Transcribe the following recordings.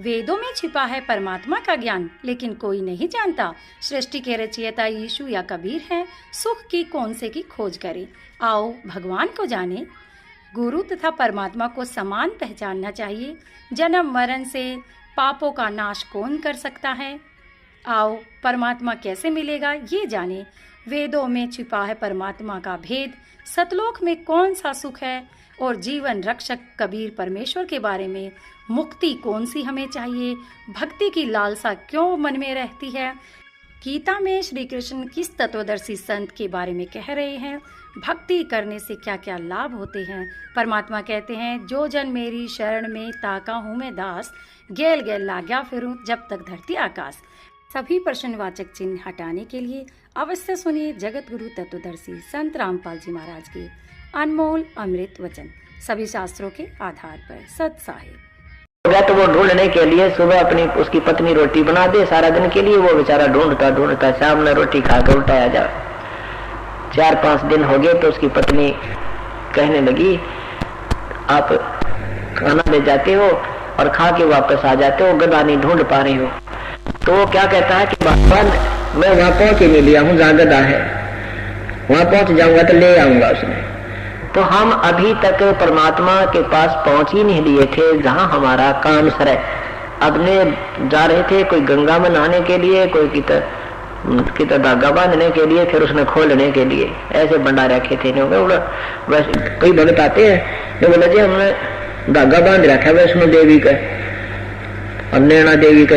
वेदों में छिपा है परमात्मा का ज्ञान, लेकिन कोई नहीं जानता सृष्टि के रचयिता यीशु या कबीर है। सुख की कौन से की खोज करें, आओ भगवान को जाने। गुरु तथा परमात्मा को समान पहचानना चाहिए। जन्म मरण से पापों का नाश कौन कर सकता है, आओ परमात्मा कैसे मिलेगा ये जाने। वेदों में छिपा है परमात्मा का भेद, सतलोक में कौन सा सुख है, और जीवन रक्षक कबीर परमेश्वर के बारे में मुक्ति कौन सी हमें चाहिए। भक्ति की लालसा क्यों मन में रहती है। गीता में श्री कृष्ण किस तत्वदर्शी संत के बारे में कह रहे हैं, भक्ति करने से क्या क्या लाभ होते हैं। परमात्मा कहते हैं, जो जन मेरी शरण में ताका हूँ मैं दास, गेल गेल लाग्या फिरूं जब तक धरती आकाश। सभी प्रश्नवाचक चिन्ह हटाने के लिए अवश्य सुनिए जगत गुरु तत्वदर्शी संत रामपाल जी महाराज के अनमोल अमृत वचन, सभी शास्त्रों के आधार पर सत साहिब। तो वो ढूंढने के लिए सुबह अपनी उसकी पत्नी रोटी बना दे, सारा दिन के लिए वो बेचारा ढूंढता शाम में रोटी खाकर उल्टा आ जाए। 4-5 दिन हो गए तो उसकी पत्नी कहने लगी, आप खाना ले जाते हो और खा के वापस आ जाते हो, गधा नहीं ढूंढ पा रही हो। तो वो क्या कहता है कि भगवान मैं वहां पहुंच ही नहीं लिया हूं जहां गधा है, वहां पहुंच जाऊंगा तो ले आऊंगा उसमें। तो हम अभी तक परमात्मा के पास पहुंच ही नहीं लिए थे जहां हमारा काम सर है। अपने जा रहे थे, कोई गंगा में नहाने के लिए, कोई कितना धागा बांधने के लिए, फिर उसने खोलने के लिए ऐसे बंडा रखे थे। वैसे कई भगत आते हैं जो बोला जी हमने धागा बांध रखा है वैष्णो देवी का और नैना देवी का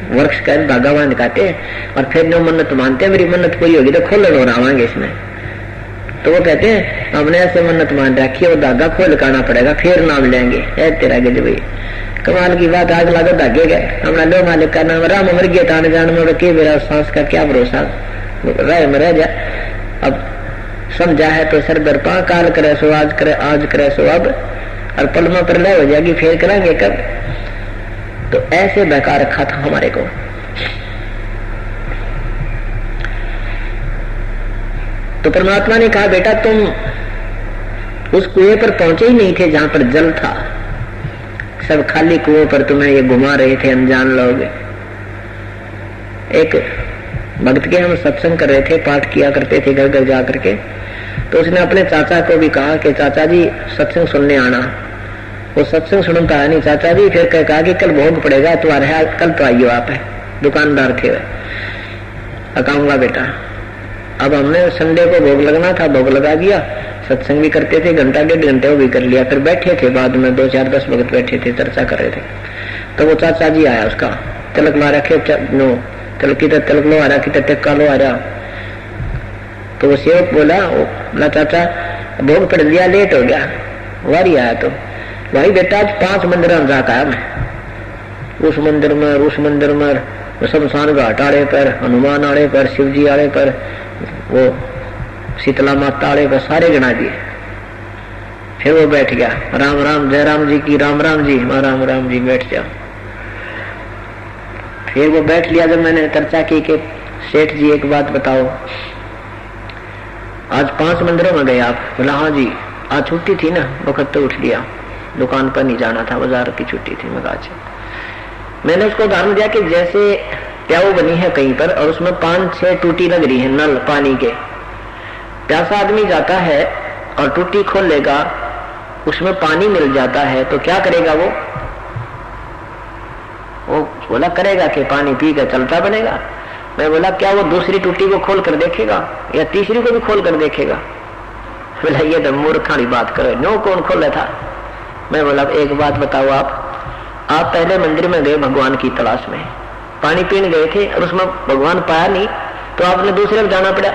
वृक्ष का धागा बांध काटे और फिर जो मन्नत मानते हैं मेरी मन्नत पूरी होगी तो खोलन और आवांगे इसमें। तो वो कहते हैं हमने ऐसे मन्नत मान रखी है, वो धागा खोल काना पड़ेगा फिर नाम लेंगे। है तेरा गज भाई कमाल की बात। आग लागत धागे गए हमारा लो मालिक का नाम राम मर गया ताने जान में के मेरा सांस का क्या भरोसा रह जा। अब समझा है तो सर दर्पा काल करे सो आज करे सो अब, और पलमा पर लय हो जाएगी फिर करेंगे कब। तो ऐसे बेकार रखा था हमारे को। तो परमात्मा ने कहा बेटा तुम उस कुएं पर पहुंचे ही नहीं थे जहां पर जल था, सब खाली कुएं पर तुम्हें ये घुमा रहे थे अनजान लोग। एक भक्त के हम सत्संग कर रहे थे, पाठ किया करते थे घर घर जा करके। तो उसने अपने चाचा को भी कहा कि चाचा जी सत्संग सुनने आना। वो सत्संग सुनता है नहीं चाचा जी, फिर कहा कि कल भोग पड़ेगा तुम्हारे, कल तो आइयो आप। है दुकानदार थे, अकाऊंगा बेटा। अब हमने संडे को भोग लगना था, भोग लगा दिया। सत्संग भी करते थे, घंटा 1.5 घंटे वो भी कर लिया। फिर बैठे थे, बाद में 2-4-10 भगत बैठे थे, चर्चा कर रहे थे। तो वो चाचा जी आया, उसका तिलक ला रखे नो तिलक की तिलक लो आ रहा की टिक्का लो आ रहा। तो वो सेवक बोला चाचा भोग पड़ लिया, लेट हो गया। वारी आया तो भाई बेटा आज 5 मंदिर में जाता है मैं, उस मंदिर में शमशान घाट आड़े पर, हनुमान आड़े पर, शिव जी आड़े पर, वो शीतला माता आड़े पर, सारे गिना दिए। फिर वो बैठ गया, राम राम जय राम जी की राम राम जी राम राम जी बैठ जाओ। फिर वो बैठ लिया। जब मैंने चर्चा की कि सेठ जी एक बात बताओ, आज 5 मंदिरों में गए आप? बोला हाँ जी, आज छुट्टी थी ना, वक्त तो उठ लिया, दुकान पर नहीं जाना था, बाजार की छुट्टी थी। मैं मैंने उसको उदाहरण दिया कि जैसे प्याऊ बनी है कहीं पर और उसमें 5-6 टूटी लग रही है नल पानी के। प्यासा आदमी जाता है और टूटी खोल लेगा, उसमें पानी मिल जाता है तो क्या करेगा वो बोला करेगा कि पानी पी कर चलता बनेगा। मैं बोला क्या वो दूसरी टूटी को खोल कर देखेगा या तीसरी को भी खोल कर देखेगा? बोला ये तो मूर्खानी बात करो, नो कौन खोला था? मैं बोला एक बात बताओ, आप पहले मंदिर में गए भगवान की तलाश में, पानी पीने गए थे और उसमें भगवान पाया नहीं तो आपने दूसरे में जाना पड़ा,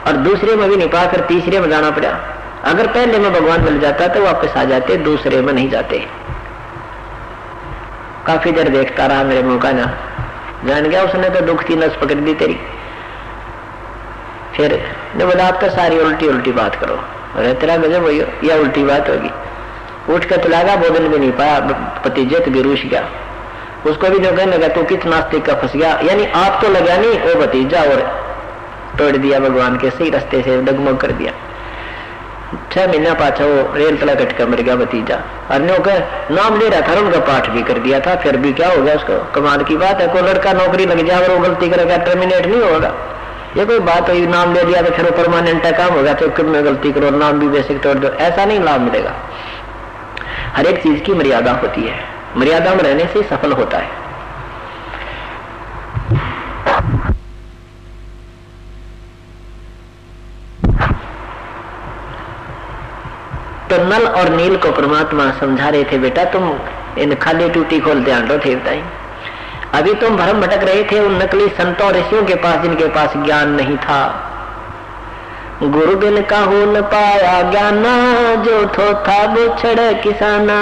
और दूसरे में भी नहीं पाकर तीसरे में जाना पड़ा। अगर पहले में भगवान मिल जाता तो वापस आ जाते, दूसरे में नहीं जाते। काफी देर देखता रहा, मेरे मुंह का ना जान गया उसने तो दुख की नस पकड़ दी तेरी। फिर ने बोला आप तो सारी उल्टी बात करो, अरे तेरा गजब हुई या उल्टी बात होगी। उठ कर चलागा, भोजन भी नहीं पाया, भतीजे तो बेरूश गया। उसको भी जो कहने लगा तू किस नास्तिक का फंस गया, यानी आप तो लगा नहीं, वो भतीजा और तोड़ दिया भगवान के सही रास्ते से, डगमग कर दिया। 6 महीना पाछा वो रेल तला कटका मर गया भतीजा। अन्यों का नाम ले रहा था, उनका पाठ भी कर दिया था, फिर भी क्या हो गया उसको। कमाल की बात है, कोई लड़का नौकरी लग जाए और वो गलती करेगा टर्मिनेट नहीं होगा। ये कोई बात हुई, नाम ले दिया तो फिर वो परमानेंट काम होगा, तो क्यों में गलती करो, नाम भी बेसिक तोड़ दो, ऐसा नहीं लाभ मिलेगा। हर एक चीज की मर्यादा होती है, मर्यादा में रहने से सफल होता है। तो नल और नील को परमात्मा समझा रहे थे, बेटा तुम इन खाली टूटी खोल ध्यान दो थे बताई। अभी तुम भ्रम भटक रहे थे उन नकली संतों ऋषियों के पास जिनके पास ज्ञान नहीं था। गुरु बिन काहू न पाया ज्ञाना, जो थो था वो छड़ किसाना।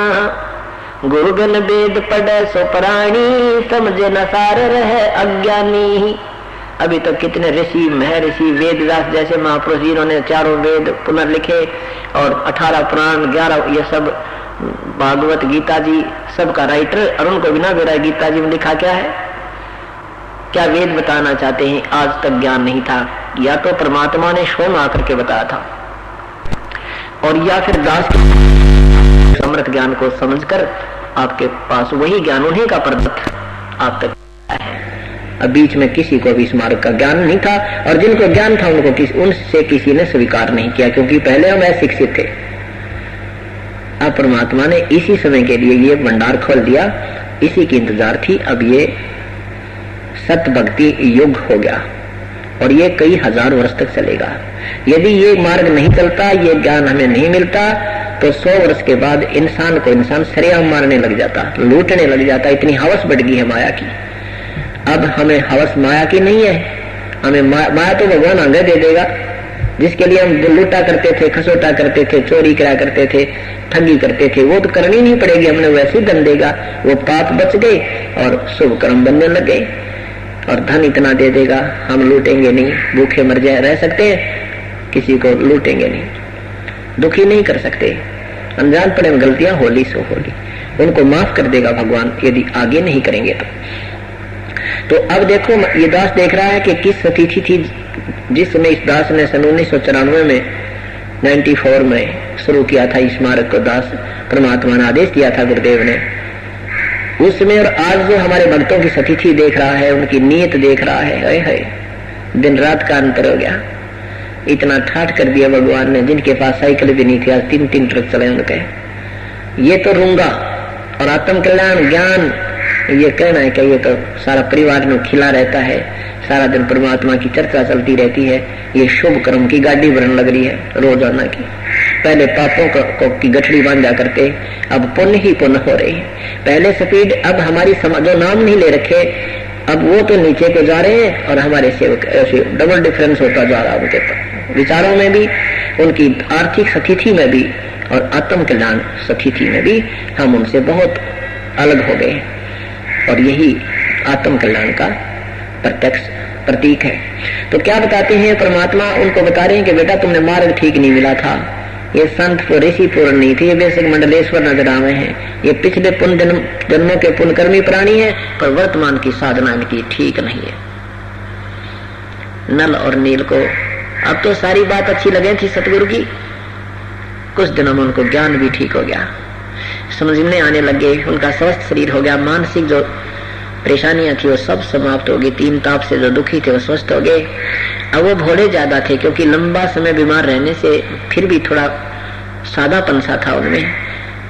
गुरु बिन वेद पढ़े सो प्राणी, समझे न सार रहे अज्ञानी। अभी तक कितने ऋषि महर्षि वेदव्यास जैसे महापुरुष जिन्होंने 4 वेद पुनर्लिखे और 18 पुराण 11 ये सब भागवत गीता जी सबका राइटर, और उनको बिना बेरा गीता जी में लिखा क्या है, क्या वेद बताना चाहते हैं। आज तक ज्ञान नहीं था, या तो परमात्मा ने स्वयं आकर के बताया था, और या फिर दास समृत ज्ञान को समझकर आपके पास वही ज्ञान, उन्हीं का प्रदत्त आप तक है। अब बीच में किसी को भी इस मार्ग का ज्ञान नहीं था, और जिनको ज्ञान था उनको उनसे किसी ने स्वीकार नहीं किया, क्योंकि पहले हम अशिक्षित थे। अब परमात्मा ने इसी समय के लिए ये भंडार खोल दिया, इसी की इंतजार थी। अब ये सत भक्ति युग हो गया, और ये कई हजार वर्ष तक चलेगा। यदि ये मार्ग नहीं चलता, ये ज्ञान हमें नहीं मिलता, तो 100 वर्ष के बाद इंसान को इंसान सरेआम मारने लग जाता, लूटने लग जाता। इतनी हवस बढ़ गई है माया की। अब हमें हवस माया की नहीं है, हमें माया तो भगवान आगे दे देगा। जिसके लिए हम लूटा करते थे, खसोटा करते थे, चोरी करा करते थे, ठगी करते थे, वो तो करनी नहीं पड़ेगी, हमने वैसे ही धन देगा। वो पाप बच गए और शुभ कर्म बनने लग गए, और धन इतना दे देगा, हम लूटेंगे नहीं, भूखे मर जाए रह सकते हैं, किसी को लूटेंगे नहीं, दुखी नहीं कर सकते। अनजान पड़े गलतियां होली सो होली, उनको माफ कर देगा भगवान यदि आगे नहीं करेंगे तो अब देखो ये दास देख रहा है कि किस तिथि थी जिस समय इस दास ने सन 1994 में 94 में शुरू किया था इस स्मारक को। दास परमात्मा ने आदेश दिया था गुरुदेव ने उस समय, और आज जो हमारे भक्तों की सतिथि देख रहा है, उनकी नीयत देख रहा है, दिन रात का अंतर हो गया। इतना ठाठ कर दिया भगवान ने, जिनके पास साइकिल भी नहीं थी आज 3-3 ट्रक चले उनके। ये तो रूंगा और आत्म कल्याण ज्ञान ये कहना है कि ये तो सारा परिवार में खिला रहता है, सारा दिन परमात्मा की चर्चा चलती रहती है। ये शुभ कर्म की गाड़ी बनने लग रही है रोजाना की। पहले पापों की गठड़ी बांधा करते, अब पुण्य ही पुण्य हो रहे हैं। पहले स्पीड, अब हमारी जो नाम नहीं ले रखे, अब वो तो नीचे को जा रहे हैं, और हमारे सेवक ऐसे डबल डिफरेंस होता जा रहा है उनके विचारों में भी, उनकी आर्थिक स्थिति में भी, और आत्म कल्याण स्थिति में भी हम उनसे बहुत अलग हो गए। और यही आत्म कल्याण का प्रत्यक्ष प्रतीक है। तो क्या बताते हैं परमात्मा, उनको बता रहे हैं कि बेटा तुमने मार्ग ठीक नहीं मिला था, ये संत ऋषि पूर्ण नहीं थे, ये बेसिक मंडलेश्वर नजर आवे हैं, ये पिछले पुण्य जन्मों के पुण्यकर्मी प्राणी है, पर वर्तमान की साधना इनकी ठीक नहीं है। नल और नील को अब तो सारी बात अच्छी लगे थी सतगुरु की, कुछ दिनों में उनको ज्ञान भी ठीक हो गया, समझने आने लगे, उनका स्वस्थ शरीर हो गया, मानसिक जो परेशानियां थी वो सब समाप्त हो गई, 3 ताप से जो दुखी थे वो स्वस्थ हो गए। अब वो भोले ज्यादा थे, क्योंकि लंबा समय बीमार रहने से फिर भी थोड़ा सादापन सा था उनमें।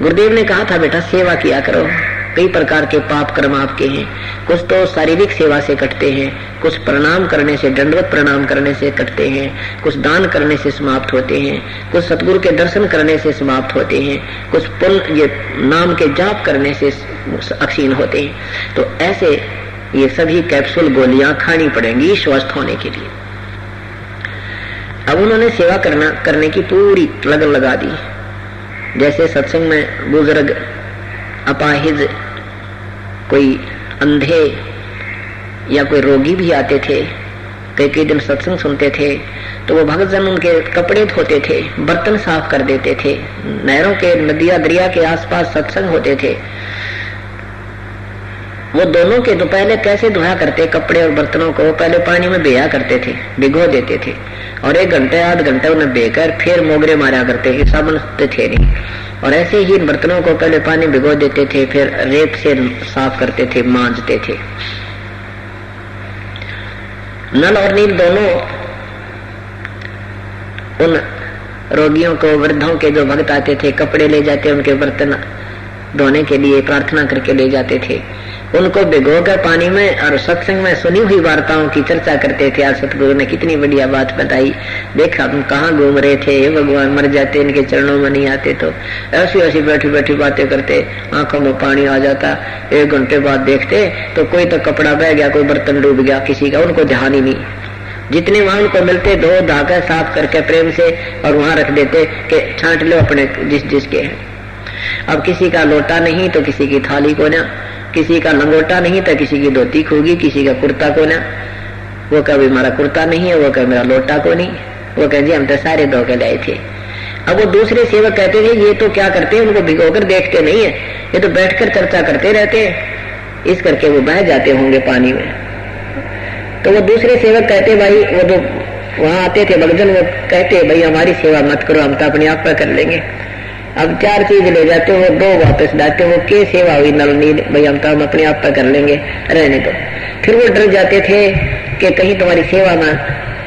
गुरुदेव ने कहा था बेटा सेवा किया करो, कई प्रकार के पाप कर्म आपके हैं, कुछ तो शारीरिक सेवा से कटते हैं, कुछ प्रणाम करने से, दंडवत प्रणाम करने से कटते हैं, कुछ दान करने से समाप्त होते हैं, कुछ सतगुरु के दर्शन करने से समाप्त होते हैं, कुछ पुण्य ये नाम के जाप करने से अक्षीण होते हैं। तो ऐसे ये सभी कैप्सूल गोलियां खानी पड़ेंगी स्वस्थ होने के लिए। अब उन्होंने सेवा करने की पूरी लगन लगा दी। जैसे सत्संग में बुजुर्ग, अपाहिज, कोई अंधे या कोई रोगी भी आते थे, कई दिन सत्संग सुनते थे, तो वो भक्तजन उनके कपड़े धोते थे, बर्तन साफ कर देते थे। नहरों के, नदिया दरिया के आसपास सत्संग होते थे, वो दोनों के तो पहले कैसे धोया करते कपड़े और बर्तनों को, पहले पानी में बेया करते थे, भिगो देते थे और 1 घंटे 8 घंटे उन्हें बेकर फिर मोगरे मारा करते थे, साबुन थे नहीं। और ऐसे ही इन बर्तनों को पहले पानी भिगो देते थे, फिर रेत से साफ करते थे, मांजते थे। नल और नील दोनों उन रोगियों को, वृद्धों के जो भक्त आते थे, कपड़े ले जाते, उनके बर्तन धोने के लिए प्रार्थना करके ले जाते थे, उनको भिगोकर पानी में और सत्संग में सुनी हुई वार्ताओं की चर्चा करते थे। आज सतगुरु ने कितनी बढ़िया बात बताई, देखा हम कहाँ घूम रहे थे, भगवान मर जाते इनके चरणों में नहीं आते तो ऐसी ऐसी बैठी बैठी बातें करते, आंखों में पानी आ जाता। 1 घंटे बाद देखते तो कोई तो कपड़ा बह गया, कोई बर्तन डूब गया, किसी का उनको ध्यान ही नहीं। जितने वहां उनको मिलते धो धाकर साफ करके प्रेम से और वहां रख देते कि छांट लो अपने जिस जिसके हैं। अब किसी का लोटा नहीं तो किसी की थाली को ना, किसी का लंगोटा नहीं तो किसी की धोती खोगी, किसी का कुर्ता को ना। वो कभी हमारा कुर्ता नहीं है, वो कभी मेरा लोटा को नहीं, वो कह जी हम तो सारे धो के लाए थे। अब वो दूसरे सेवक कहते थे ये तो क्या करते हैं, उनको भिगोकर देखते नहीं है, ये तो बैठकर चर्चा करते रहते हैं, इस करके वो बह जाते होंगे पानी में। तो वो दूसरे सेवक कहते भाई, वो तो वहां आते थे भगजन, वो कहते भाई हमारी सेवा मत करो, हम तो अपने आप पर कर लेंगे। अब 4 चीज ले जाते हो, 2 वापस लाते हो, के सेवा हुई नल नील, भाई हम तो हम अपने आप पर कर लेंगे, रहने दो। फिर वो डर जाते थे कि कहीं तुम्हारी सेवा में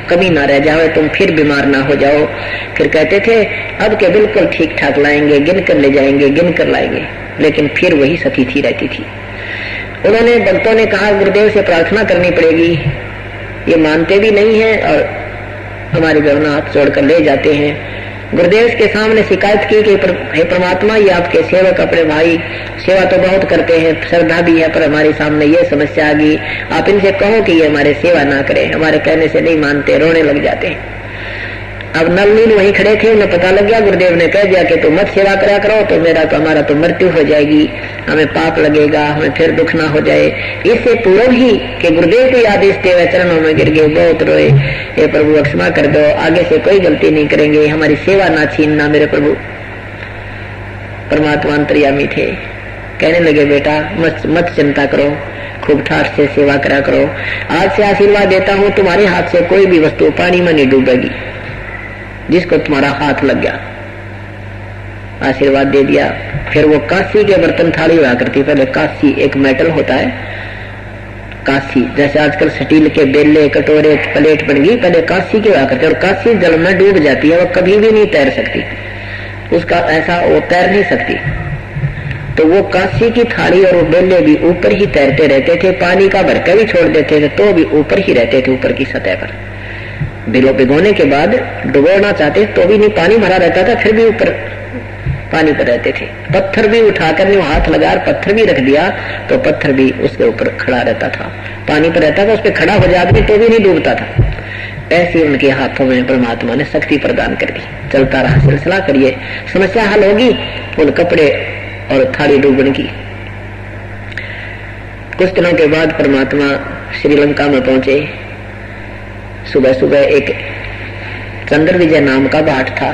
कमी ना रह जाए, तुम फिर बीमार ना हो जाओ। फिर कहते थे अब के बिल्कुल ठीक ठाक लाएंगे, गिन कर ले जाएंगे, गिन कर लाएंगे, लेकिन फिर वही सती रहती थी। उन्होंने भक्तों ने कहा गुरुदेव से प्रार्थना करनी पड़ेगी, ये मानते भी नहीं है और हमारे गहना हाथ जोड़कर ले जाते हैं। गुरुदेव के सामने शिकायत की कि हे परमात्मा, ये आपके सेवक अपने भाई सेवा तो बहुत करते हैं, श्रद्धा भी है, पर हमारे सामने ये समस्या आ गई, आप इनसे कहो कि ये हमारे सेवा ना करें, हमारे कहने से नहीं मानते, रोने लग जाते हैं। अब नल नील वहीं खड़े थे, उन्हें पता लग गया, गुरुदेव ने कह दिया कि तुम मत सेवा करा करो तो हमारा तो मृत्यु हो जाएगी, हमें पाप लगेगा, हमें फिर दुख ना हो जाए। इससे पूर्व ही कि गुरुदेव को आदेश देवे चरणों में गिर गए, बहुत रोए, हे प्रभु क्षमा कर दो, आगे से कोई गलती नहीं करेंगे, हमारी सेवा ना छीनना मेरे प्रभु। परमात्मा अंतर्यामी थे, कहने लगे बेटा मत चिंता करो, खूब ठाठ से सेवा करा करो, आज से आशीर्वाद देता हूँ तुम्हारे हाथ से कोई भी वस्तु पानी में नहीं डूबेगी जिसको तुम्हारा हाथ लग गया। आशीर्वाद दे दिया। फिर वो कांसी के बर्तन थाली हुआ करती, पहले कांसी एक मेटल होता है, कांसी जैसे आजकल स्टील के बेले कटोरे प्लेट बन गई, पहले कांसी के हुआ करते, और कांसी जल में डूब जाती है, वो कभी भी नहीं तैर सकती, उसका ऐसा वो तैर नहीं सकती। तो वो कांसी की थाली और वो बेले भी ऊपर ही तैरते रहते थे, पानी का भरका भी छोड़ देते थे तो भी ऊपर ही रहते थे, ऊपर की सतह पर। भिगोने के बाद डुबोना चाहते तो भी नहीं, पानी भरा रहता था फिर भी ऊपर पानी पर रहते थे। पत्थर भी उठाकर नहीं हाथ लगा, पत्थर भी रख दिया तो पत्थर भी उसके ऊपर खड़ा रहता था, पानी पर रहता था, उस पर खड़ा हो जाते तो भी नहीं डूबता था। ऐसे उनके हाथों में परमात्मा ने शक्ति प्रदान कर दी। चलता रहा सिलसिला, करिए समस्या हल होगी उन कपड़े और थाली डूबने की। कुछ दिनों के बाद परमात्मा श्रीलंका में पहुंचे। सुबह सुबह एक चंद्र विजय नाम का भाट था,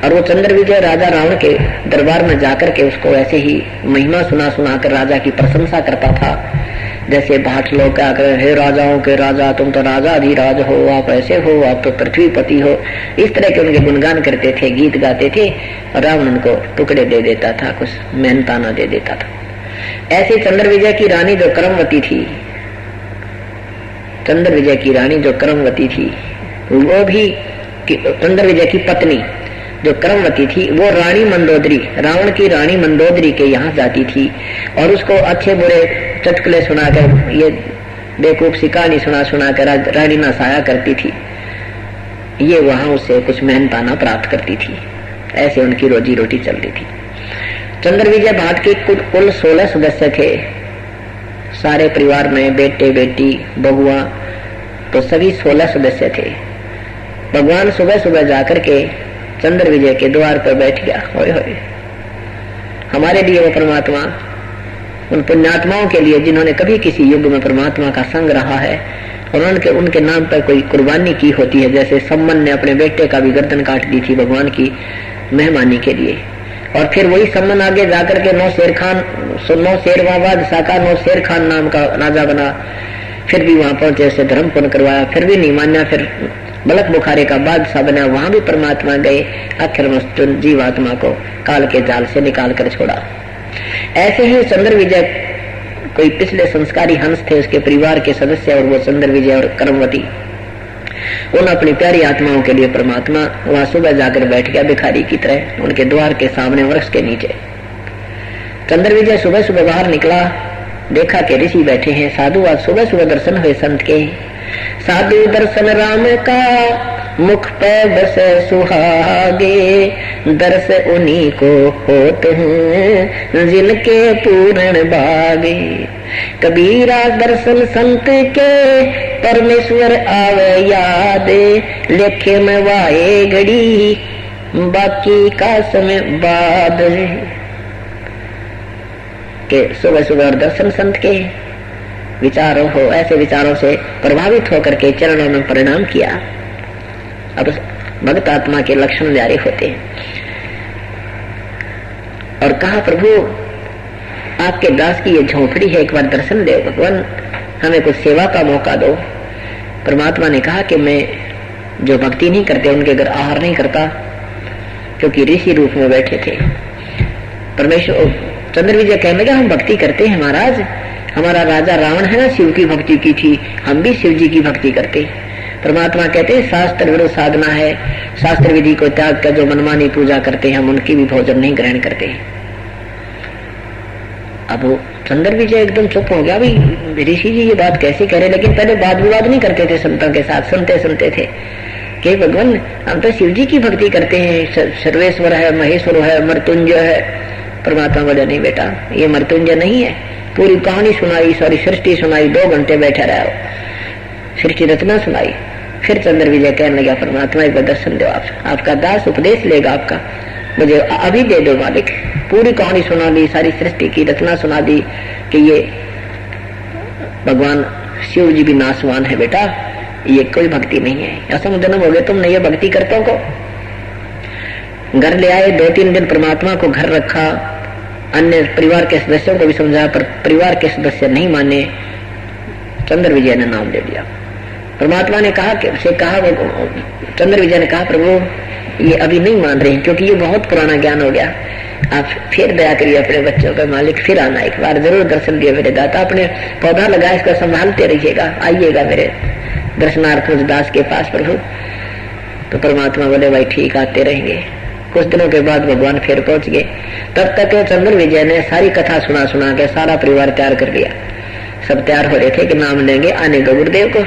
और वो चंद्र विजय राजा रावण के दरबार में जाकर के उसको ऐसे ही महिमा सुनाकर राजा की प्रशंसा करता था। जैसे भाट लोग क्या कर, हे राजाओं के राजा, तुम तो राजा अधिराज हो, आप ऐसे हो, आप तो पृथ्वीपति हो, इस तरह के उनके गुणगान करते थे, गीत गाते थे, और रावण उनको टुकड़े दे देता था, कुछ मेहनताना दे देता था। ऐसे चंद्र विजय की रानी जो कर्मवती थी, चंद्र विजय की रानी जो कर्मवती थी, वो भी चंद्र विजय की पत्नी जो कर्मवती थी, वो रानी मंदोदरी, रावण की रानी मंदोदरी के यहाँ जाती थी, और उसको अच्छे बुरे चुटकुले सुनाकर, ये बेवकूफ सी कहानी सुनाकर रानी नासाया करती थी। ये वहां उससे कुछ मेहनताना प्राप्त करती थी। ऐसे उनकी रोजी रोटी चलती थी। चंद्र विजय भाट के कुल 16 सदस्य थे। सारे परिवार में बेटे बेटी बहुआ तो सभी 16 सदस्य थे। भगवान सुबह सुबह जाकर के चंद्र विजय के द्वार पर बैठ गया। होए होए, हमारे लिए वो परमात्मा, उन पुण्यात्माओं के लिए जिन्होंने कभी किसी युग में परमात्मा का संग रहा है और उनके नाम पर कोई कुर्बानी की होती है, जैसे सम्मन ने अपने बेटे का भी गर्दन काट दी थी भगवान की मेहमानी के लिए, और फिर वही सम्मन आगे जाकर के नौशेरवां बादशाह का नौशेर खान नाम का राजा बना। फिर भी वहां पहुंचे, उसे धर्म पूर्ण करवाया, फिर भी नहीं माना, फिर बलक बुखारे का बादशाह बना, वहां भी परमात्मा गए, आखिर में जीवात्मा को काल के जाल से निकाल कर छोड़ा। ऐसे ही चंद्र विजय कोई पिछले संस्कारी हंस थे, उसके परिवार के सदस्य, और वो चंद्र विजय और कर्मवती, उन अपनी प्यारी आत्माओं के लिए परमात्मा वहां सुबह जाकर बैठ गया भिखारी की तरह उनके द्वार के सामने वृक्ष के नीचे। चंद्र विजय सुबह सुबह बाहर निकला, देखा कि ऋषि बैठे हैं, साधु। आज सुबह सुबह दर्शन हुए संत के। साधु दर्शन राम का मुख पे बसे सुहागे, दर्श उन्हीं को होते हैं जिनके पूर्ण भागे। कबीरा दर्शन संत के परमेश्वर आवे याद, लेखे में वाए घड़ी बाकी का समय बाद। के सुबह सुबह दर्शन संत के विचारों हो, ऐसे विचारों से प्रभावित होकर के चरणों में परिणाम किया। अब भक्त आत्मा के लक्षण जारी होते हैं और कहा, प्रभु आपके दास की ये झोंपड़ी है, एक बार दर्शन दे भगवान, हमें कुछ सेवा का मौका दो। परमात्मा ने कहा कि मैं जो भक्ति नहीं करते उनके घर आहार नहीं करता, क्योंकि ऋषि रूप में बैठे थे। परमेश्वर चंद्र विजय कहने लगा, हम भक्ति करते हैं महाराज, हमारा राजा रावण है ना, शिव की भक्ति की थी, हम भी शिव जी की भक्ति करते। परमात्मा कहते हैं शास्त्र विरुद्ध साधना है, शास्त्र विधि को त्याग कर जो मनमानी पूजा करते हैं हम उनकी भी भोजन नहीं ग्रहण करते। अब वो चंद्र विजय एकदम चुप हो गया, भाई ऋषि जी ये बात कैसे कह रहे, लेकिन पहले वाद विवाद नहीं करते थे संतों के साथ, सुनते थे कि भगवान हम तो शिव जी की भक्ति करते हैं, सर्वेश्वर है, महेश्वर है, मृत्युंजय है। परमात्मा बोले नहीं बेटा, ये मृत्युंजय नहीं है। पूरी कहानी सुनाई, सारी सृष्टि सुनाई, 2 घंटे बैठे रहे, सृष्टि रचना सुनाई। फिर चंद्र विजय कहने लगा, परमात्मा एक दर्शन दो, आपका दास उपदेश लेगा आपका, मुझे अभी दे दो मालिक। पूरी कहानी सुना दी, सारी सृष्टि की रचना सुना दी कि ये भगवान शिव जी भी नासवान है बेटा, ये कोई भक्ति नहीं है, असम जन्म हो गए तुमने ये भक्ति करतों को। घर ले आए, 2-3 दिन परमात्मा को घर रखा, अन्य परिवार के सदस्यों को भी समझाया, पर परिवार के सदस्य नहीं माने। चंद्र विजय ने नाम ले लिया। परमात्मा ने कहा कि चंद्र विजय ने कहा, प्रभु ये अभी नहीं मान रहे हैं क्योंकि ये बहुत पुराना ज्ञान हो गया, आप फिर दया करिए अपने बच्चों का मालिक, फिर आना, एक बार जरूर दर्शन दिए मेरे दाता, अपने पौधा लगा इसको संभालते रहिएगा, आइएगा मेरे दर्शनार्थ उस दास के पास प्रभु। तो परमात्मा बोले भाई ठीक, आते रहेंगे। कुछ दिनों के बाद भगवान फिर पहुंच गए। तब तक चंद्र विजय ने सारी कथा सुना के सारा परिवार तैयार कर लिया, सब तैयार हो रहे थे कि नाम लेंगे आने का गुरुदेव को।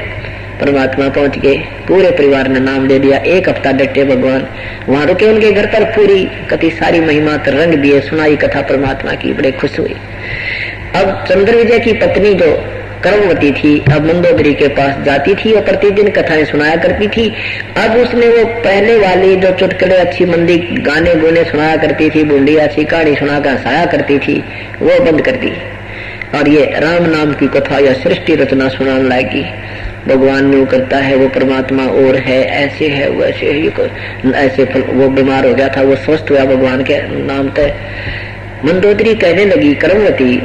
परमात्मा पहुंच गए, पूरे परिवार ने नाम ले लिया। 1 हफ्ता डटे भगवान, वहां रुके उनके घर पर, पूरी कति सारी महिमा रंग दिए, सुनाई कथा परमात्मा की, बड़े खुश हुई। अब चंद्र विजय की पत्नी जो कर्मवती थी, अब मंदोदरी के पास जाती थी और प्रतिदिन कथाएं सुनाया करती थी। अब उसने वो पहले वाली जो चुटकुले अच्छी मंदी गाने गुने सुनाया करती थी, बूंदी अच्छी कहानी सुनाकर हंसाया करती थी, वो बंद कर दी और ये राम नाम की कथा या सृष्टि रचना सुनाने लगी। भगवान न्यू करता है, वो परमात्मा और है, ऐसे है वैसे है, ऐसे वो बीमार हो गया था, वो स्वस्थ हुआ भगवान के नाम तय। मंदोदरी कहने लगी, कर्मवती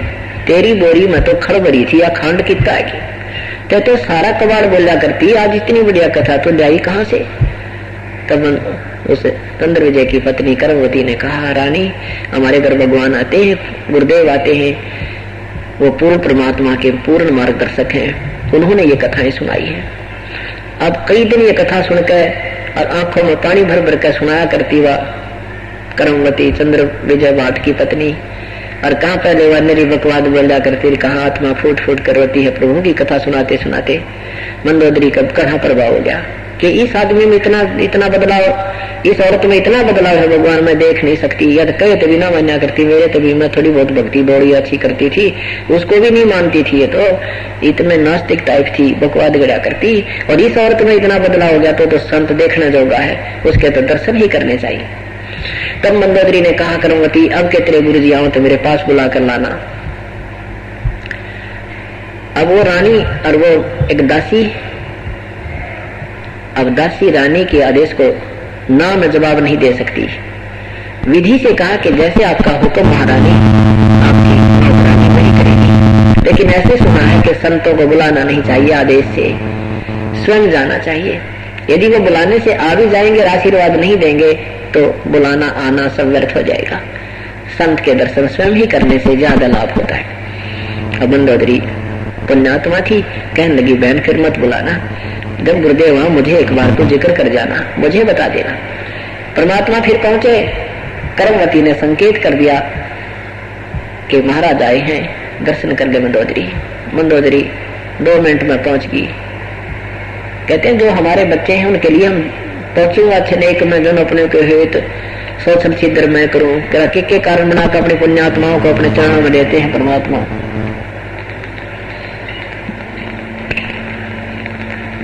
तेरी बोरी में तो खड़बड़ी थी या खांड कितना है, तो सारा कबाड़ बोला करती, आज इतनी बढ़िया कथा तो लाई कहाँ से। तब उस चंद्र विजय की पत्नी कर्मवती ने कहा, रानी हमारे घर भगवान आते हैं, गुरुदेव आते हैं, वो पूर्ण परमात्मा के पूर्ण मार्गदर्शक हैं, उन्होंने ये कथाएं सुनाई है। अब कई दिन ये कथा सुनकर और आंखों में पानी भर भर कर सुनाया करती वह कर्मवती चंद्र विजय भाट की पत्नी, और कहाँ पहले वह मेरी बकवाद बोला करती, कहाँ आत्मा फूट फूट कर रोती है प्रभु की कथा सुनाते सुनाते। मंदोदरी का कड़ा प्रभाव हो गया कि इस आदमी में इतना बदलाव, इस औरत में इतना बदलाव है भगवान मैं देख नहीं सकती। यद कहे तो भी ना मान्या करती, मेरे तो भी मैं थोड़ी बहुत भक्ति बड़ी अच्छी करती थी, उसको भी नहीं मानती थी, ये तो इतने नास्तिक टाइप थी, बकवाद गड़ा करती, और इस औरत में इतना बदलाव हो गया तो संत देखने जोगा है, उसके तो दर्शन ही करने चाहिए। तब मंदोदरी ने कहा, कर्मवती अब के तेरे गुरु जी आओ तो मेरे पास बुला कर लाना। अब वो रानी और वो एक दासी, अब दासी रानी के आदेश को ना में जवाब नहीं दे सकती, विधि से कहा कि जैसे आपका हुक्म महारानी, आपकी नौकरानी वही करेगी। लेकिन ऐसे सुना है कि संतों को बुलाना नहीं चाहिए, आदेश से स्वयं जाना चाहिए। यदि वो बुलाने से आ भी जाएंगे और आशीर्वाद नहीं देंगे तो बुलाना आना सब व्यर्थ हो जाएगा। संत के दर्शन स्वयं ही करने से ज्यादा लाभ होता है। अब मंदोदरी पुण्यात्मा थी, कहने लगी बहन फिर मत बुलाना, जब गुरुदेव वहां मुझे एक बार तो जिक्र कर जाना, मुझे बता देना। परमात्मा फिर पहुंचे, कर्मवती ने संकेत कर दिया कि महाराज आए हैं, दर्शन कर ले मंदोदरी। मंदोदरी 2 मिनट में पहुंच गई। कहते हैं जो हमारे बच्चे हैं उनके लिए हम पहुंचूंगा अच्छे नेक में जन अपने के हित सोचन सिद्ध मैं करूं, के कारण बनाकर अपनी पुण्यात्माओं को अपने चरणों में देते हैं परमात्मा।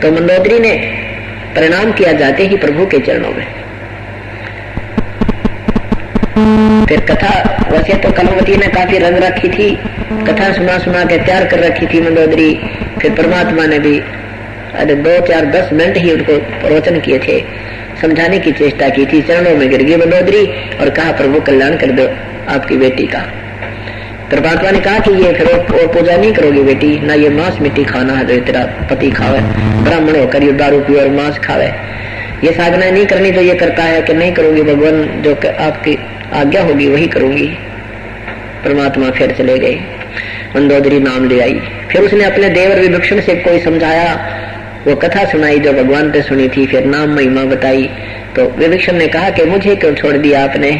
तो मंदोदरी ने प्रणाम किया जाते ही प्रभु के चरणों में। फिर कथा वैसे तो कर्मवती ने काफी रंग रखी थी, कथा सुना सुना के तैयार कर रखी थी मंदोदरी। फिर परमात्मा ने भी 2, 4, 10 मिनट ही उनको प्रवचन किए थे, समझाने की चेष्टा की थी। चरणों में गिर गई मंदोदरी और कहा प्रभु कल्याण कर दो आपकी बेटी का। परमात्मा ने कहा कि ये फिर और पूजा नहीं करोगी बेटी, ना ये मांस मिट्टी खाना है जो तेरा पति खावे, ब्राह्मण होकर ये दारू पी और मांस खावे, ये साधना नहीं करनी जो ये करता है कि नहीं करूंगी, भगवान जो आपकी आज्ञा होगी वही करूंगी। परमात्मा फिर चले गए, मंदोदरी नाम ले आई। फिर उसने अपने देवर विभीषण से कोई समझाया, वो कथा सुनाई जो भगवान ने सुनी थी, फिर नाम महिमा बताई। तो विभीषण ने कहा कि मुझे क्यों छोड़ दिया आपने,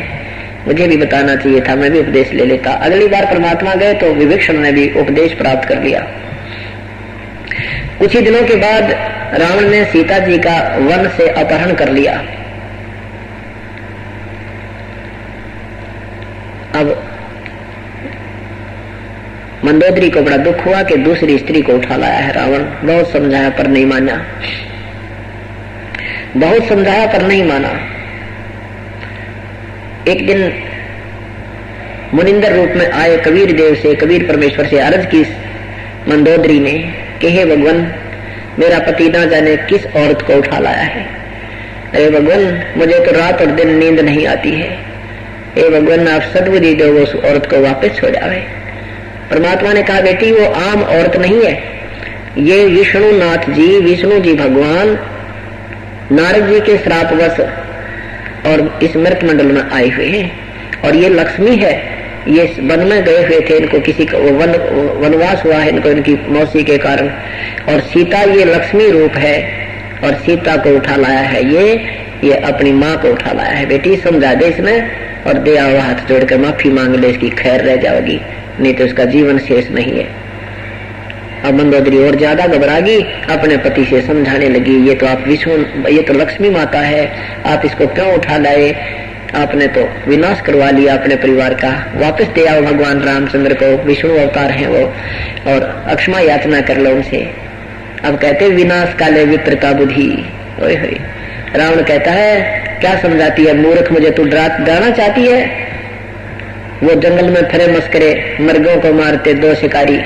मुझे भी बताना चाहिए था, मैं भी उपदेश ले लेता। अगली बार परमात्मा गए तो विभीषण ने भी उपदेश प्राप्त कर लिया। कुछ ही दिनों के बाद रावण ने सीता जी का वन से अपहरण कर लिया। अब मंदोदरी को बड़ा दुख हुआ कि दूसरी स्त्री को उठा लाया है रावण। बहुत समझाया पर नहीं माना, बहुत समझाया पर नहीं माना। एक दिन मुनिंदर रूप में आए कबीर देव से, कबीर परमेश्वर से अर्ज की मंदोदरी ने कि हे भगवान, मेरा पति ना जाने किस औरत को उठा लाया है। अरे भगवान, मुझे तो रात और दिन नींद नहीं आती है। हे भगवान, आप सद्बुद्धि दो, उस औरत को वापस हो जावे। परमात्मा ने कहा बेटी वो आम औरत नहीं है, ये विष्णुनाथ जी, विष्णु जी भगवान नारद जी के श्रापवश और इस मृत मंडल में आए हुए हैं। और ये लक्ष्मी है, ये वन में गए हुए थे, इनको किसी का वनवास हुआ है इनको इनकी मौसी के कारण। और सीता ये लक्ष्मी रूप है और सीता को उठा लाया है, ये अपनी माँ को उठा लाया है। बेटी समझा दे इसमें और दे आओ, हाथ जोड़कर माफी मांग ले, इसकी खैर रह जाएगी, नहीं तो इसका जीवन शेष नहीं है। अब मंदोदरी और ज्यादा घबरा गई, अपने पति से समझाने लगी, ये तो आप ये तो लक्ष्मी माता है, आप इसको क्यों उठा लाए, आपने तो विनाश करवा लिया अपने परिवार का, वापस दे आओ भगवान रामचंद्र को, विष्णु अवतार हैं वो, और अक्षमा याचना कर लो उनसे। अब कहते विनाश काले विप्रता बुद्धि। ओए होए, रावण कहता है क्या समझाती है मूर्ख, मुझे तू डराना चाहती है। वो जंगल में फिरे मस्करे, मर्गों को मारते 2 शिकारी,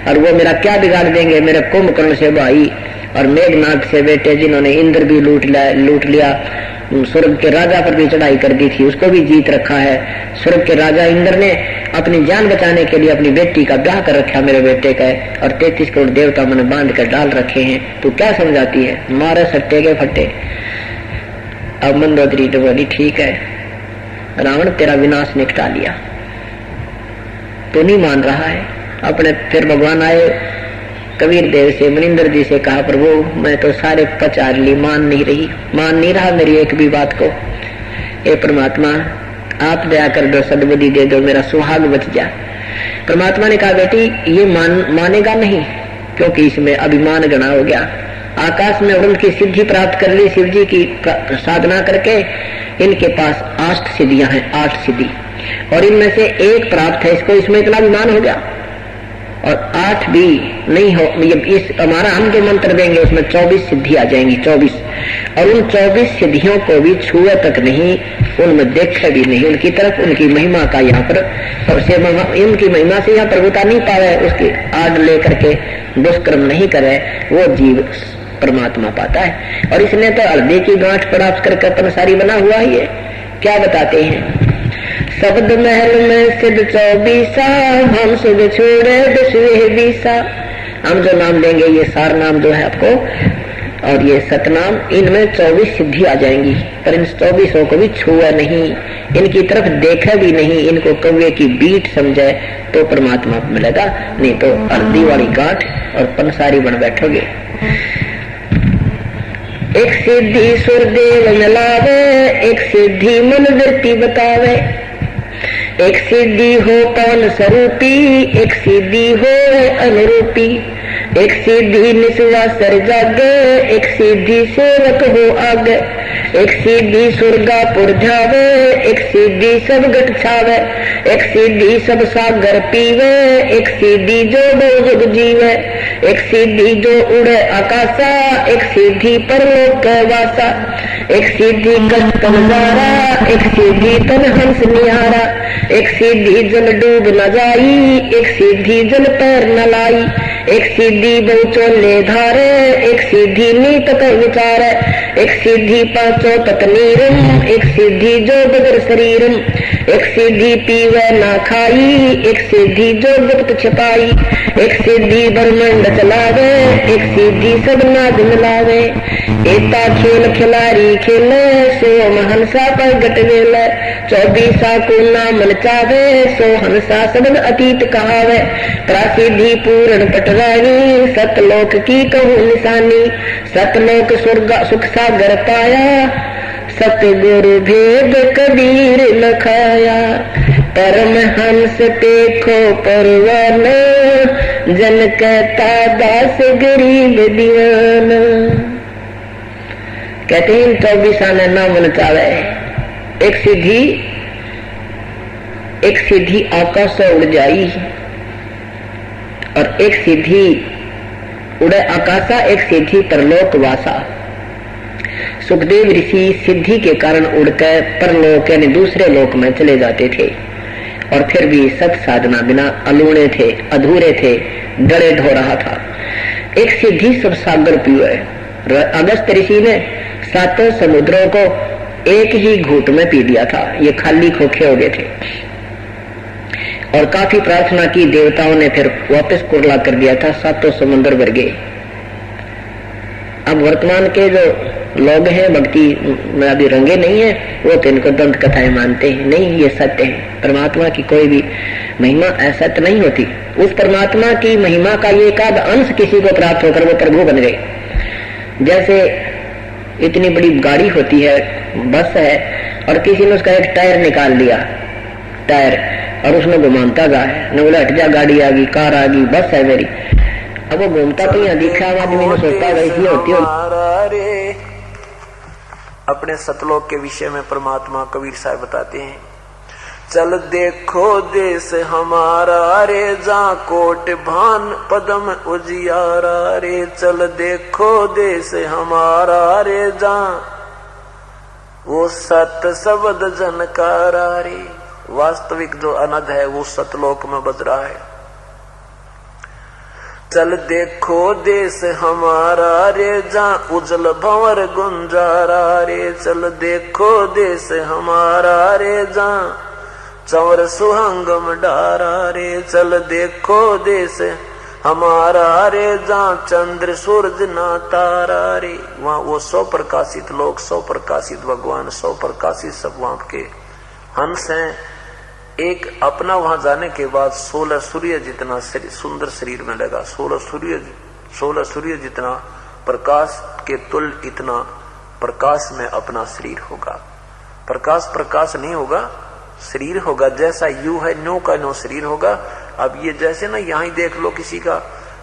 और वो मेरा क्या बिगाड़ देंगे, मेरे कुंभकर्ण से भाई और मेघनाथ से बेटे, जिन्होंने इंद्र भी लूट लिया, स्वर्ग के राजा पर भी चढ़ाई कर दी थी, उसको भी जीत रखा है। स्वर्ग के राजा इंद्र ने अपनी जान बचाने के लिए अपनी बेटी का ब्याह कर रखा मेरे बेटे का, और 33 करोड़ देवता मैंने बांध कर डाल रखे हैं, तू क्या समझाती है, मारे सट्टे के फट्टे। अब मंदोदरी तो बोली ठीक है, रावण तेरा विनाश निपटा लिया, तो नहीं मान रहा है अपने। फिर भगवान आए कबीर देव से, मनिंदर जी से कहा प्रभु मैं तो सारे पचार ली, मान नहीं रहा मेरी एक भी बात को। ए परमात्मा आप दया कर दो, सद्बुद्धि दे दो, मेरा सुहाग बच जाए। परमात्मा ने कहा बेटी ये मानेगा नहीं, क्योंकि इसमें अभिमान गणा हो गया। आकाश में उड़न की सिद्धि प्राप्त कर ली शिव जी की साधना करके, इनके पास 8 सिद्धियां हैं, 8 सिद्धि, और इनमें से एक प्राप्त है इसको, इसमें इतना अभिमान हो गया। और 8 भी नहीं हो, इस हमारा हम जो मंत्र देंगे उसमें 24 सिद्धि आ जाएंगी, 24, और उन 24 सिद्धियों को भी छुए तक नहीं, उनमें देखे भी नहीं, उनकी तरफ उनकी महिमा का यहाँ पर, उनकी महिमा से यहाँ प्रभुता नहीं पावे, उसकी आड़ लेकर के दुष्कर्म नहीं करे, वो जीव परमात्मा पाता है। और इसने तो हृदय की गांठ प्राप्त करके अपन सारी बना हुआ ही है। क्या बताते हैं शब्द महल में सिद्ध 24, हम सुध छोड़े 10-20। हम जो नाम देंगे ये सार नाम जो है आपको और ये सतनाम, इनमें 24 सिद्धि आ जाएंगी, पर इन 24 को भी छुआ नहीं, इनकी तरफ देखा भी नहीं, इनको कौवे की बीट समझे तो परमात्मा मिलेगा, नहीं तो अर्दी वाली गांठ और पंसारी बन बैठोगे। एक सिद्धि सुरदेव मिलावे, एक सिद्धि मन वृत्ति बतावे, एक सिद्धि हो कौन स्वरूपी, एक सिद्धि हो अनुरूपी, एक सिद्धि निस्वासर जागे, एक सिद्धि सेवक हो आगे, एक सिद्धि सुरगापुर जावे, एक सिद्धि सब गट छावे, एक सिद्धि सब सागर पीवे, एक सिद्धि जो बहुजुग जीवे, एक सिद्धि जो उड़े आकाशा, एक सिद्धि परलोक वासा, एक सिद्धि कष्ट नजारा, एक सिद्धि तन हंस निहारा, एक सिद्धि जल डूब न जाई, एक सिद्धि जल पैर न लाई, एक सिद्धि बहुचोले धारे, एक सिद्धि नीत पर विचारे, एक सिद्धि पांचों तत नीरम, एक सिद्धि जो बगर शरीरम, एक सिद्धि पीवे ना खाई, एक सिद्धि जो गुप्त छिपाई, एक सिद्धि ब्रह्मांड चलावे, एक सिद्धि सब नाद मिलावे, एता खेल खिलारी खेले, सो हंसा पर गटवेले, 24 को नाम नचावे, सो हंसा सबन अतीत कहावे, प्रासिद्धि पूर्ण पटरानी, सतलोक की कहूँ निशानी, सतलोक स्वर्ग सुख सागर पाया, सतगुरु भेद कबीर लखाया, परम हंस देखो परवान, जन कहता दास गरीब दीवाना। कहते हैं 24 ने नाम नचावे, एक सिद्धि आकाश से उड़ जाई और एक सिद्धि उड़े आकाशा, एक सिद्धि परलोक वासा। सुखदेव ऋषि सिद्धि के कारण उड़कर परलोक यानी दूसरे लोक में चले जाते थे और फिर भी सत साधना बिना अलूणे थे, अधूरे थे, डरे ढो रहा था। एक सिद्धि सब सागर पीवे। अगस्त ऋषि ने 7 समुद्रों को एक ही घूंट में पी दिया था, ये खाली खोखे हो गए थे और काफी प्रार्थना की, देवताओं ने फिर वापस कुरला कर दिया था, 7 समुद्र भर गए। अब वर्तमान के जो लोग हैं भक्ति में अभी रंगे नहीं है, वो तो इनको दंत कथाएं मानते हैं, नहीं ये सत्य है। परमात्मा की कोई भी महिमा असत्य नहीं होती। उस परमात्मा की महिमा का ये एक अंश किसी को प्राप्त होकर वो प्रभु बन गए। जैसे इतनी बड़ी गाड़ी होती है, बस है, और किसी ने उसका एक टायर निकाल लिया, टायर, और उसमें घुमाता जा है, न बोले हट जा, गाड़ी आ गई, कार आ गई, बस है मेरी। अब वो घूमता तो यहाँ दिखा, आदमी ने सोचता वैसी होती है। अपने सतलोक के विषय में परमात्मा कबीर साहब बताते हैं, चल देखो देश हमारा रे, जा कोट भान पदम उजियारा रे, चल देखो देश हमारा रे, जा वो सत शब्द जनकारा रे। वास्तविक जो अनद है वो सतलोक में बज रहा है। चल देखो देश हमारा रे, जा उजल भंवर गुंजारा रे, चल देखो देश हमारा रे, जा चंवर सुहंगम डारा रे, चल देखो देश हमारा रे, जा चंद्र सूरज ना तारा रे। वहाँ वो 100 प्रकाशित लोग, 100 प्रकाशित भगवान, 100 प्रकाशित सब वहां के हंस हैं। एक अपना वहां जाने के बाद 16 सूर्य जितना सुंदर शरीर में लगा, 16 सूर्य जितना प्रकाश के तुल इतना प्रकाश में अपना शरीर होगा। प्रकाश नहीं होगा, शरीर होगा। जैसा यू है न्यू का न्यू शरीर होगा। अब ये जैसे ना यहाँ ही देख लो, किसी का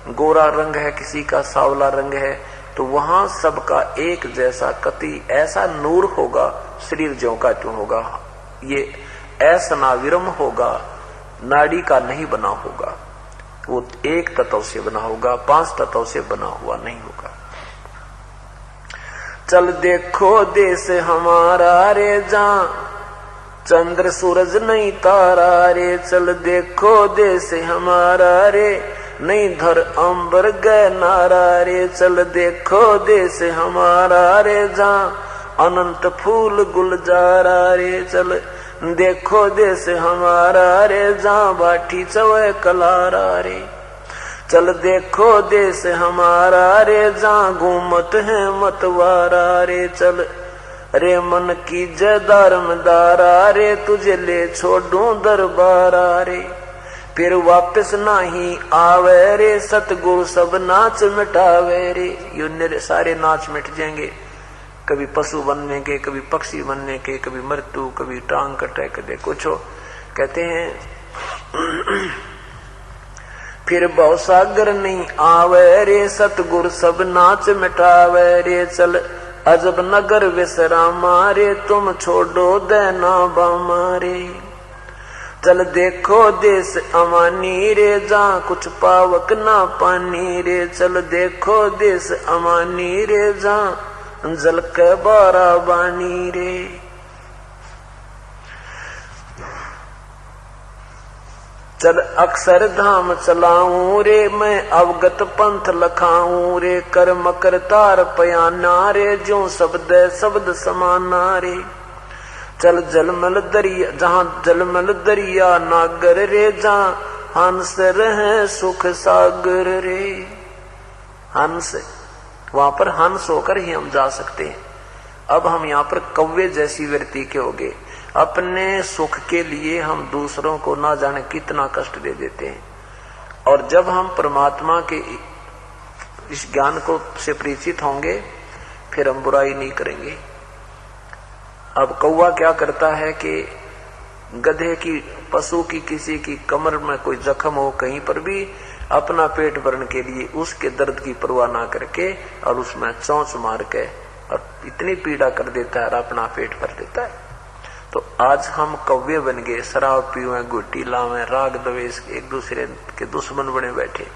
गोरा रंग है, किसी का सावला रंग है, तो वहां सबका एक जैसा कति ऐसा नूर होगा, शरीर ज्यों का त्यों होगा। ये ऐसा ना विरम होगा, नाड़ी का नहीं बना होगा, वो एक तत्व से बना होगा, 5 तत्व से बना हुआ नहीं होगा। चल देखो देश हमारा रे, जा चंद्र सूरज नहीं तारा रे, चल देखो देश हमारा रे, नहीं धर अंबर गए नारा रे, चल देखो देश हमारा रे, जा अनंत फूल गुलजारा रे, चल देखो देश हमारा रे जहाँ भाटी चवे कलारा रे। चल देखो देश हमारा रे जहाँ घूमत है मतवारा रे। चल रे मन की जदारमदारा रे तुझे ले छोड़ू दरबारा रे। फिर वापस नहीं आवे रे सतगुरु सब नाच मिटावे रे। ये सारे नाच मिट जाएंगे, कभी पशु बनने के, कभी पक्षी बनने के, कभी मृत्यु, कभी टांग कटे, कभी कुछ हो। कहते हैं फिर भवसागर नहीं आवे रे सतगुरु सब नाच मिटावे रे। चल अजब नगर विश्रामा रे तुम छोड़ो देना बामा रे। चल देखो देश अमानी रे जहाँ कुछ पावक ना पानी रे। चल देखो देश अमानी रे जहाँ जल के बारा बानी रे। चल अक्षर धाम चलाऊं रे मैं अवगत पंथ लखाऊं रे। कर मकर तार पयाना रे जो शब्द शब्द समाना रे। चल जलमल दरिया जहाँ जलमल दरिया नागर रे जहाँ हंस रहे सुख सागर रे। हंस वहां पर हंस होकर ही हम जा सकते हैं। अब हम यहाँ पर कौवे जैसी वृत्ति के हो गए। अपने सुख के लिए हम दूसरों को ना जाने कितना कष्ट दे देते हैं। और जब हम परमात्मा के इस ज्ञान को से परिचित होंगे फिर हम बुराई नहीं करेंगे। अब कौवा क्या करता है कि गधे की, पशु की, किसी की कमर में कोई जख्म हो कहीं पर भी अपना पेट भरने के लिए उसके दर्द की परवाह ना करके और उसमें चोंच मार के और इतनी पीड़ा कर देता है और अपना पेट भर देता है। तो आज हम कौवे बन गए, शराब पीवे, गुट्टी लावे, राग द्वेष, एक दूसरे के दुश्मन बने बैठे।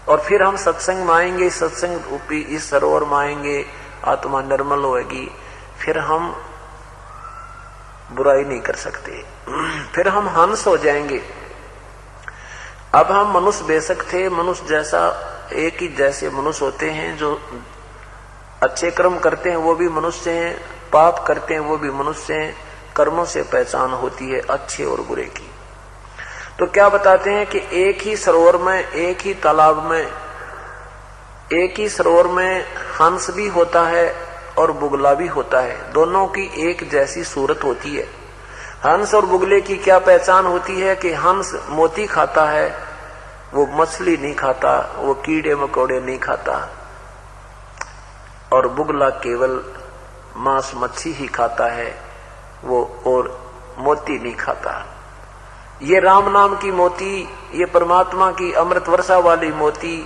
और फिर हम सत्संग में आएंगे, सत्संग रूपी इस सरोवर में आएंगे, आत्मा निर्मल होगी, फिर हम बुराई नहीं कर सकते, फिर हम हंस हो जाएंगे। अब हम मनुष्य बेशक थे, मनुष्य जैसा एक ही जैसे मनुष्य होते हैं। जो अच्छे कर्म करते हैं वो भी मनुष्य हैं, पाप करते हैं वो भी मनुष्य हैं। कर्मों से पहचान होती है अच्छे और बुरे की। तो क्या बताते हैं कि एक ही सरोवर में, एक ही तालाब में, एक ही सरोवर में हंस भी होता है और बुगला भी होता है। दोनों की एक जैसी सूरत होती है। हंस और बुगले की क्या पहचान होती है कि हंस मोती खाता है, वो मछली नहीं खाता, वो कीड़े मकोड़े नहीं खाता, और बुगला केवल मांस मच्छी ही खाता है, वो और मोती नहीं खाता। ये राम नाम की मोती, ये परमात्मा की अमृत वर्षा वाली मोती,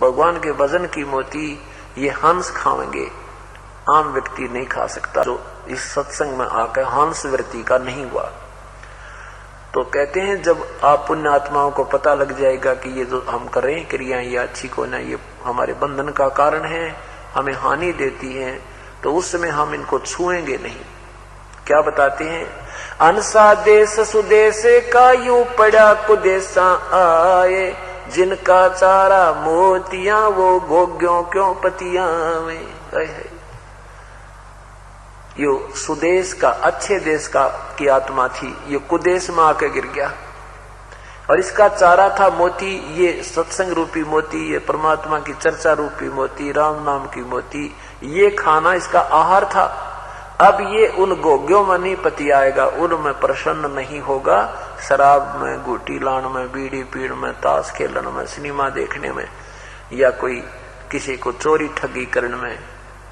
भगवान के भजन की मोती, ये हंस खाएंगे, आम व्यक्ति नहीं खा सकता जो इस सत्संग में आकर हंस वृत्ति का नहीं हुआ। तो कहते हैं जब आप पुण्य आत्माओं को पता लग जाएगा कि ये जो हम कर रहे हैं क्रियाएं ये अच्छी को ना, ये हमारे बंधन का कारण है, हमें हानि देती है, तो उस समय हम इनको छुएंगे नहीं। क्या बताते हैं, अनसा देश सुदेश का यूं पड़ा कुदेशा आए, जिनका चारा मोतियां वो भोग्यों क्यों पतियां में। यो सुदेश का, अच्छे देश का की आत्मा थी, ये कुदेश में आकर गिर गया और इसका चारा था मोती। ये सत्संग रूपी मोती, ये परमात्मा की चर्चा रूपी मोती, राम नाम की मोती, ये खाना इसका आहार था। अब ये उन गोग्यों में नहीं पति आएगा, उनमें प्रसन्न नहीं होगा। शराब में, गुटी लान में, बीड़ी पीड़ में, ताश खेलन में, सिनेमा देखने में, या कोई किसी को चोरी ठगी करने में,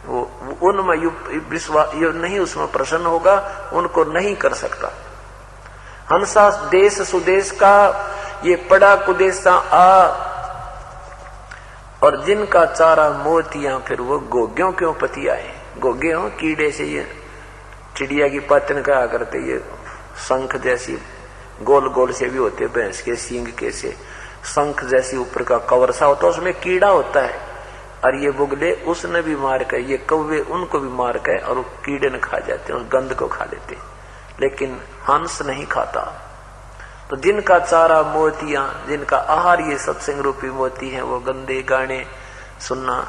वो उनमें विश्वास नहीं, उसमें प्रसन्न होगा, उनको नहीं कर सकता। हंसा देश सुदेश का ये पड़ा कुदेशा आ, और जिनका चारा मोतियां फिर वो गोग्यों क्यों पति आए। गोगे हो कीड़े से, ये चिड़िया की पतन कहा करते, ये शंख जैसी गोल गोल से भी होते, भैंस के सींग के से शंख जैसी ऊपर का कवर सा होता है, उसमें कीड़ा होता है। और ये बुगले उसने भी मार कर, ये कौवे उनको भी मार कर और कीड़े न खा जाते हैं, उस गंध को खा लेते, लेकिन हंस नहीं खाता। तो जिनका चारा मोतियां, जिनका आहार ये सत्संग रूपी मोती है, वो गंदे गाने सुनना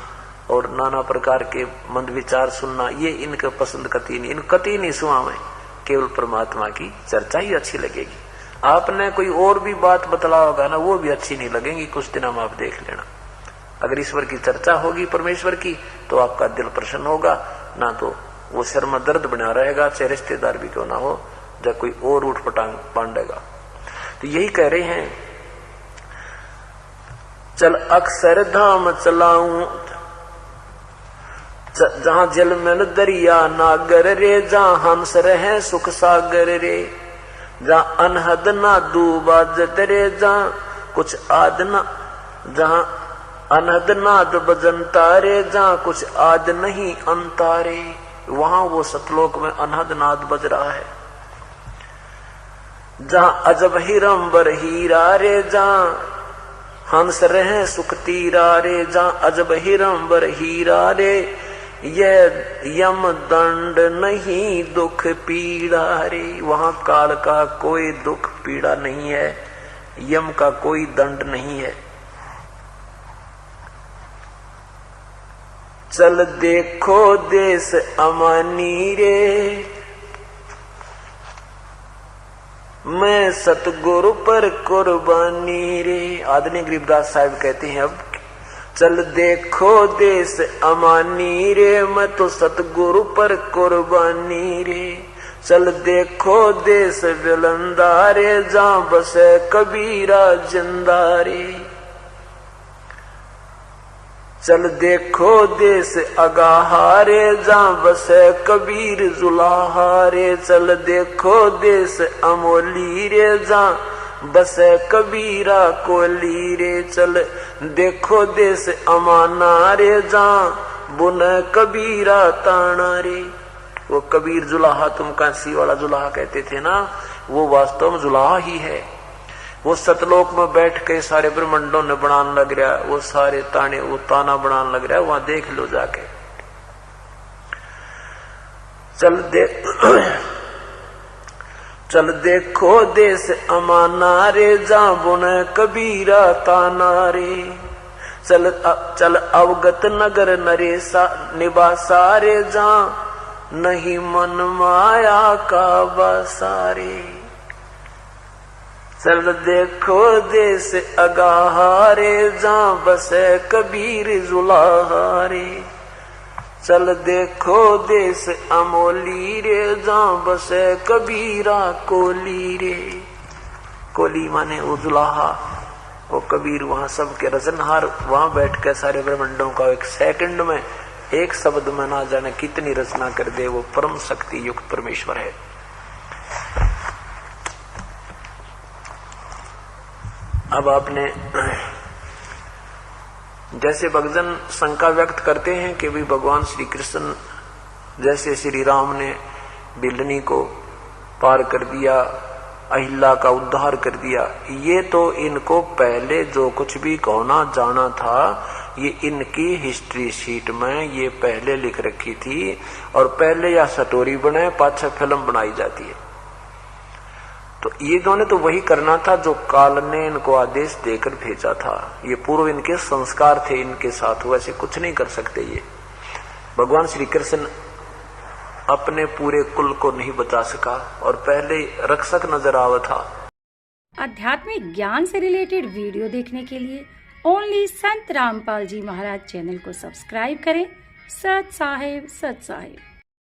और नाना प्रकार के मंद विचार सुनना, ये इनके पसंद कती नहीं, इन कती नहीं सुहा में। केवल परमात्मा की चर्चा ही अच्छी लगेगी। आपने कोई और भी बात बतला होगा ना, वो भी अच्छी नहीं लगेगी। कुछ दिन हम आप देख लेना, अगर ईश्वर की चर्चा होगी परमेश्वर की तो आपका दिल प्रसन्न होगा, ना तो वो सिर में दर्द बना रहेगा, चाहे रिश्तेदार भी क्यों ना हो, जब कोई और उठ पटांग पांडेगा। तो यही कह रहे हैं, चल अक्षर धाम चलाऊं जहां जल में दरिया नागर रे, जहां हंस रहे सुख सागर रे, जहां अनहद ना डूबा जत रे, जहां कुछ आद ना, जहां अनहद नाद बजनता रे, जहां कुछ आद नहीं अंतारे, वहां वो सतलोक में अनहद नाद बज रहा है। जहां अजब हिरंबर हीरा रे, जहां हंस रहे सुख तीरा रे, जहां अजब हिरंबर हीरा रे, यह यम दंड नहीं दुख पीड़ा रे, वहां काल का कोई दुख पीड़ा नहीं है, यम का कोई दंड नहीं है। चल देखो देश अमानी रे, मैं सतगुरु पर कुर्बानी रे। आदरणीय गरीबदास साहब कहते हैं, अब चल देखो देश अमानी रे, मैं तो सतगुरु पर कुर्बानी रे। चल देखो देश बिलंदा रे, जहां बसे कबीरा जिंदा रे। चल देखो देश अगाहा रे, जहां बसे कबीर जुलाहा रे। चल देखो देश अमोली रे, जहां बसे कबीरा कोली रे। चल देखो देश अमाना रे, जहां बुन कबीरा ताना रे। वो कबीर जुलाहा, तुम कांसी वाला जुलाहा कहते थे ना, वो वास्तव में जुलाहा ही है। वो सतलोक में बैठ के सारे ब्रह्मंडों ने बनाने लग रहा, वो सारे ताने वो ताना बनाने लग रहा है, वहां देख लो जाके। चल देखो देश अमाना रे, जहां बुने कबीरा ताना रे। चल अवगत नगर नरेसा निवासा रे, जहां नहीं मन माया का बसारे। चल देखो देश अगाहा रे, जहां बसे कबीर जुलाहा रे। चल देखो देश अमोली रे, जहां बसे कबीरा कोली रे। कोली माने वो जुलाहा, वो कबीर वहां सबके रचनहार, वहां बैठ के सारे ब्रह्मंडों का एक सेकंड में एक शब्द में ना जाने कितनी रचना कर दे, वो परम शक्ति युक्त परमेश्वर है। अब आपने जैसे भक्तजन शंका व्यक्त करते हैं कि भी भगवान श्री कृष्ण जैसे श्री राम ने बिल्लनी को पार कर दिया, अहिल्या का उद्धार कर दिया, ये तो इनको पहले जो कुछ भी होना जाना था, ये इनकी हिस्ट्री शीट में ये पहले लिख रखी थी, और पहले या स्टोरी बने पाछे फिल्म बनाई जाती है। तो ये दोनों तो वही करना था जो काल ने इनको आदेश देकर भेजा था। ये पूर्व इनके संस्कार थे इनके साथ, वैसे कुछ नहीं कर सकते ये। भगवान श्री कृष्ण अपने पूरे कुल को नहीं बचा सका और पहले रक्षक नजर आवा था। आध्यात्मिक ज्ञान से रिलेटेड वीडियो देखने के लिए ओनली संत रामपाल जी महाराज चैनल को सब्सक्राइब करें। सत साहेब।